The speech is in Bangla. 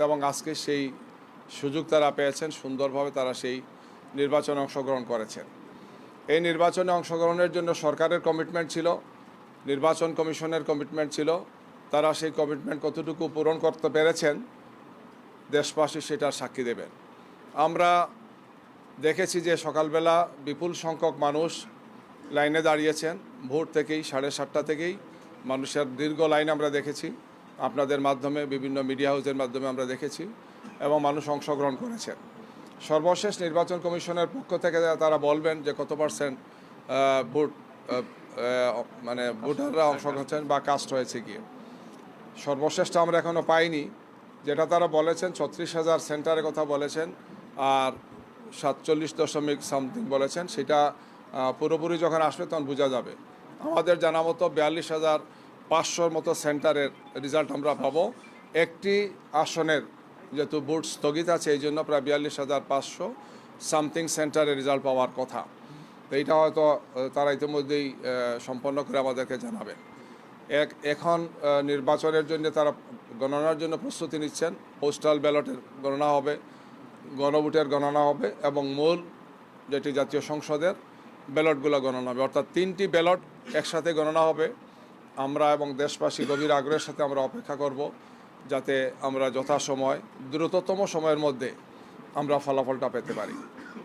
এবং আজকে সেই সুযোগ তারা পেয়েছেন, সুন্দরভাবে তারা সেই নির্বাচনে অংশগ্রহণ করেছেন। এই নির্বাচনে অংশগ্রহণের জন্য সরকারের কমিটমেন্ট ছিল, নির্বাচন কমিশনের কমিটমেন্ট ছিল। তারা সেই কমিটমেন্ট কতটুকু পূরণ করতে পেরেছেন দেশবাসী সেটার সাক্ষী দেবেন। আমরা দেখেছি যে সকালবেলা বিপুল সংখ্যক মানুষ লাইনে দাঁড়িয়েছেন। ভোর থেকেই 7:30 থেকেই মানুষের দীর্ঘ লাইন আমরা দেখেছি, আপনাদের মাধ্যমে, বিভিন্ন মিডিয়া হাউসের মাধ্যমে আমরা দেখেছি, এবং মানুষ অংশগ্রহণ করেছেন। সর্বশেষ নির্বাচন কমিশনের পক্ষ থেকে তারা বলবেন যে কত পার্সেন্ট ভোট মানে ভোটাররা অংশগ্রহণ করেছেন বা কাস্ট হয়েছে গিয়ে। সর্বশেষটা আমরা এখনও পাইনি। যেটা তারা বলেছেন 36,000 সেন্টারের কথা বলেছেন, আর 47.something বলেছেন। সেটা পুরোপুরি যখন আসবে তখন বোঝা যাবে। আমাদের জানা মতো 42,500 মতো সেন্টারের রেজাল্ট আমরা পাবো। একটি আসনের যেহেতু ভোট স্থগিত আছে, এই জন্য প্রায় 42,500 সামথিং সেন্টারের রেজাল্ট পাওয়ার কথা। তো এইটা হয়তো তারা ইতিমধ্যেই সম্পন্ন করে আমাদেরকে জানাবেন। এখন নির্বাচনের জন্য তারা গণনার জন্য প্রস্তুতি নিচ্ছেন। পোস্টাল ব্যালটের গণনা হবে, গণভোটের গণনা হবে, এবং মূল যেটি জাতীয় সংসদের ব্যালটগুলো গণনা হবে। অর্থাৎ 3টি ব্যালট একসাথে গণনা হবে। আমরা এবং দেশবাসী গভীর আগ্রহের সাথে আমরা অপেক্ষা করব, যাতে আমরা যথাসময় দ্রুততম সময়ের মধ্যে আমরা ফলাফলটা পেতে পারি।